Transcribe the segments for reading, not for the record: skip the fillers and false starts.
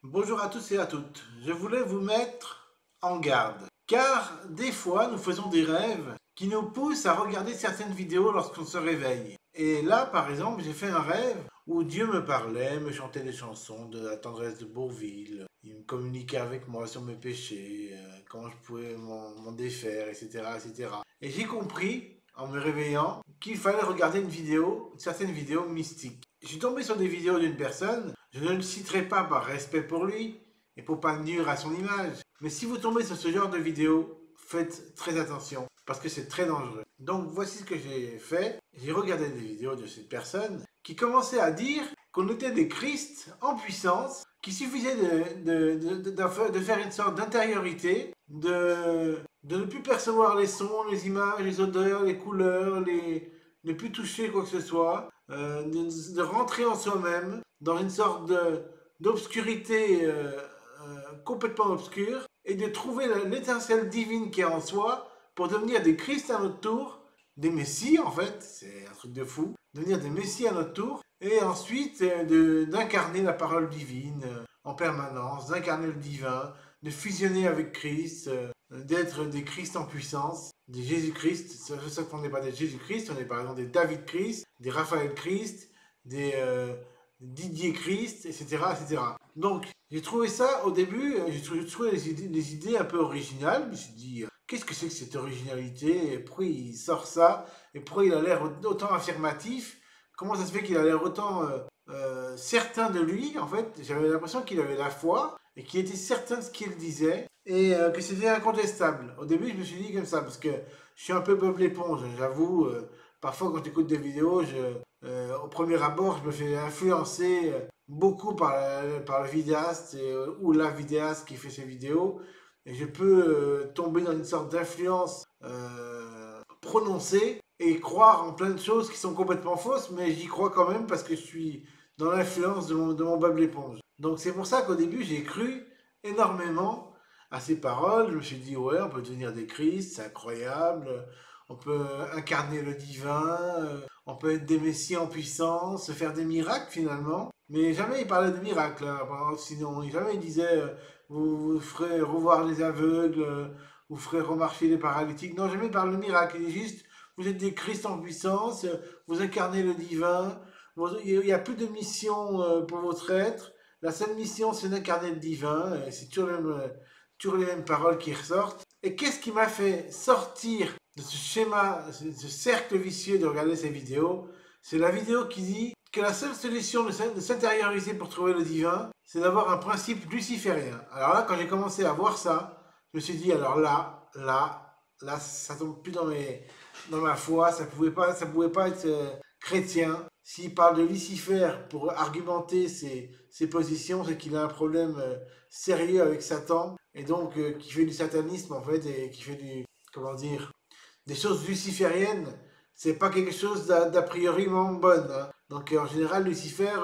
Bonjour à tous et à toutes. Je voulais vous mettre en garde. Car des fois, nous faisons des rêves qui nous poussent à regarder certaines vidéos lorsqu'on se réveille. Et là, par exemple, j'ai fait un rêve où Dieu me parlait, me chantait des chansons de la tendresse de Bourvil. Il me communiquait avec moi sur mes péchés, comment je pouvais m'en défaire, etc., etc. Et j'ai compris, en me réveillant, qu'il fallait regarder une certaine vidéo mystique. Je suis tombé sur des vidéos d'une personne, je ne le citerai pas par respect pour lui et pour pas nuire à son image. Mais si vous tombez sur ce genre de vidéo, faites très attention parce que c'est très dangereux. Donc voici ce que j'ai fait. J'ai regardé des vidéos de cette personne qui commençait à dire qu'on était des Christ en puissance, qu'il suffisait de faire une sorte d'intériorité, de ne plus percevoir les sons, les images, les odeurs, les couleurs, ne plus toucher quoi que ce soit, de rentrer en soi-même dans une sorte d'obscurité complètement obscure et de trouver l'étincelle divine qui est en soi pour devenir des Christ à notre tour, des Messies en fait, c'est un truc de fou, devenir des Messies à notre tour et ensuite d'incarner la parole divine en permanence, d'incarner le divin, de fusionner avec Christ, d'être des Christ en puissance, des Jésus-Christ, sauf qu'on n'est pas des Jésus-Christ, on est par exemple des David Christ, des Raphaël Christ, des Didier Christ, etc., etc. Donc, j'ai trouvé ça au début, j'ai trouvé les idées un peu originales. Je me suis dit, qu'est-ce que c'est que cette originalité? Et pourquoi il sort ça? Et pourquoi il a l'air autant affirmatif? Comment ça se fait qu'il a l'air autant certain de lui? En fait, j'avais l'impression qu'il avait la foi et qu'il était certain de ce qu'il disait et que c'était incontestable. Au début, je me suis dit comme ça parce que je suis un peu Bob l'éponge, j'avoue. Parfois, quand j'écoute des vidéos, au premier abord, je me fais influencer beaucoup par le vidéaste ou la vidéaste qui fait ses vidéos. Et je peux tomber dans une sorte d'influence prononcée et croire en plein de choses qui sont complètement fausses, mais j'y crois quand même parce que je suis dans l'influence de mon Bob l'éponge. Donc c'est pour ça qu'au début, j'ai cru énormément à ces paroles. Je me suis dit, ouais, on peut devenir des Christ, c'est incroyable. On peut incarner le divin, on peut être des messies en puissance, faire des miracles finalement. Mais jamais il parlait de miracles, hein. Sinon, jamais il disait vous ferez revoir les aveugles, vous ferez remarcher les paralytiques. Non, jamais il parle de miracle. Il dit juste vous êtes des Christ en puissance, vous incarnez le divin. Il n'y a plus de mission pour votre être. La seule mission, c'est d'incarner le divin. C'est toujours les mêmes paroles qui ressortent. Et qu'est-ce qui m'a fait sortir de ce schéma, ce cercle vicieux de regarder ces vidéos? C'est la vidéo qui dit que la seule solution de s'intérioriser pour trouver le divin, c'est d'avoir un principe luciférien. Alors là, quand j'ai commencé à voir ça, je me suis dit, alors là, ça tombe plus dans ma foi, ça pouvait pas être chrétien. S'il parle de Lucifer pour argumenter ses positions, c'est qu'il a un problème sérieux avec Satan, et donc qui fait du satanisme en fait, et qui fait comment dire, des choses lucifériennes, c'est pas quelque chose d'a priori bonne, hein. Donc en général, Lucifer,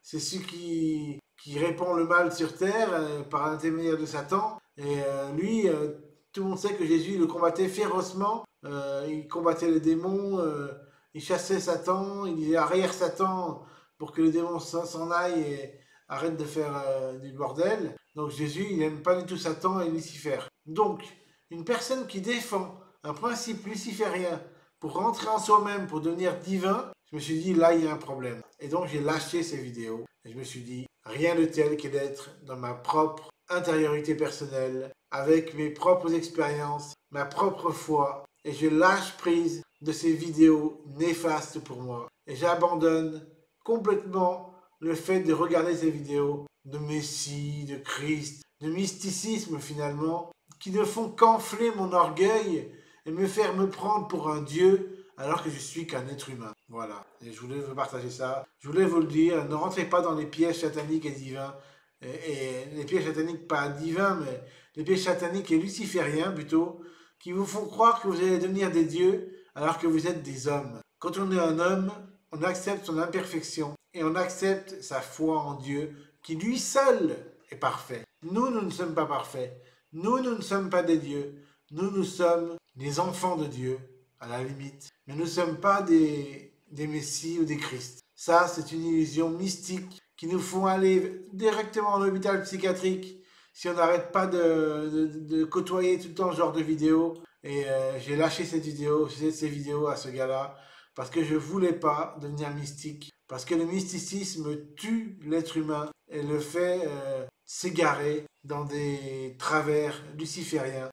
c'est celui qui répand le mal sur terre par l'intermédiaire de Satan. Et lui, tout le monde sait que Jésus le combattait férocement. Il combattait les démons, il chassait Satan, il disait arrière Satan pour que les démons s'en aillent et arrêtent de faire du bordel. Donc Jésus, il n'aime pas du tout Satan et Lucifer. Donc, une personne qui défend un principe luciférien pour rentrer en soi-même, pour devenir divin, je me suis dit, là, il y a un problème. Et donc, j'ai lâché ces vidéos. Et je me suis dit, rien de tel que d'être dans ma propre intériorité personnelle, avec mes propres expériences, ma propre foi. Et je lâche prise de ces vidéos néfastes pour moi. Et j'abandonne complètement le fait de regarder ces vidéos de Messie, de Christ, de mysticisme finalement, qui ne font qu'enfler mon orgueil et me faire me prendre pour un dieu alors que je suis qu'un être humain. Voilà, et je voulais vous partager ça. Je voulais vous le dire, ne rentrez pas dans les pièges sataniques et divins. Et les pièges sataniques, pas divins, mais les pièges sataniques et lucifériens plutôt, qui vous font croire que vous allez devenir des dieux alors que vous êtes des hommes. Quand on est un homme, on accepte son imperfection et on accepte sa foi en Dieu qui lui seul est parfait. Nous ne sommes pas parfaits. Nous ne sommes pas des dieux. Nous sommes des enfants de Dieu, à la limite. Mais nous ne sommes pas des messies ou des Christ. Ça, c'est une illusion mystique qui nous font aller directement en hôpital psychiatrique si on n'arrête pas de côtoyer tout le temps ce genre de vidéos. Et j'ai lâché ces vidéos à ce gars-là parce que je voulais pas devenir mystique. Parce que le mysticisme tue l'être humain et le fait s'égarer dans des travers lucifériens.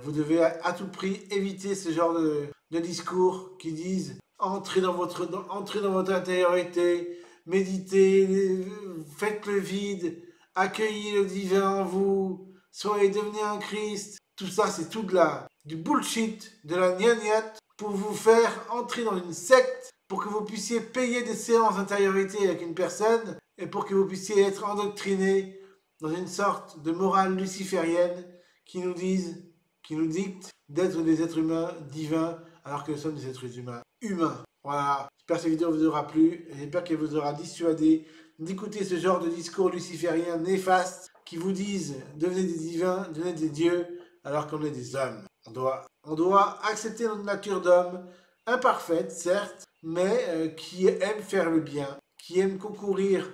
Vous devez à tout prix éviter ce genre de discours qui disent entrez dans votre intériorité, méditez, faites le vide, accueillez le divin en vous, soyez devenu un Christ. Tout ça, c'est tout du bullshit, de la gnognotte pour vous faire entrer dans une secte, pour que vous puissiez payer des séances d'intériorité avec une personne et pour que vous puissiez être endoctriné dans une sorte de morale luciférienne qui qui nous dicte d'être des êtres humains divins alors que nous sommes des êtres humains humains. Voilà, j'espère que cette vidéo vous aura plu, j'espère qu'elle vous aura dissuadé d'écouter ce genre de discours lucifériens néfastes qui vous disent devenez des divins, devenez des dieux alors qu'on est des hommes. On doit accepter notre nature d'homme, imparfaite certes, mais qui aime faire le bien, qui aime concourir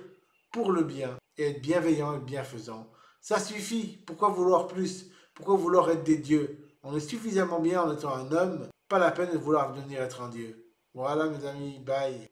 pour le bien et être bienveillant et bienfaisant. Ça suffit. Pourquoi vouloir plus? Pourquoi vouloir être des dieux? On est suffisamment bien en étant un homme, pas la peine de vouloir devenir être un dieu. Voilà mes amis, bye.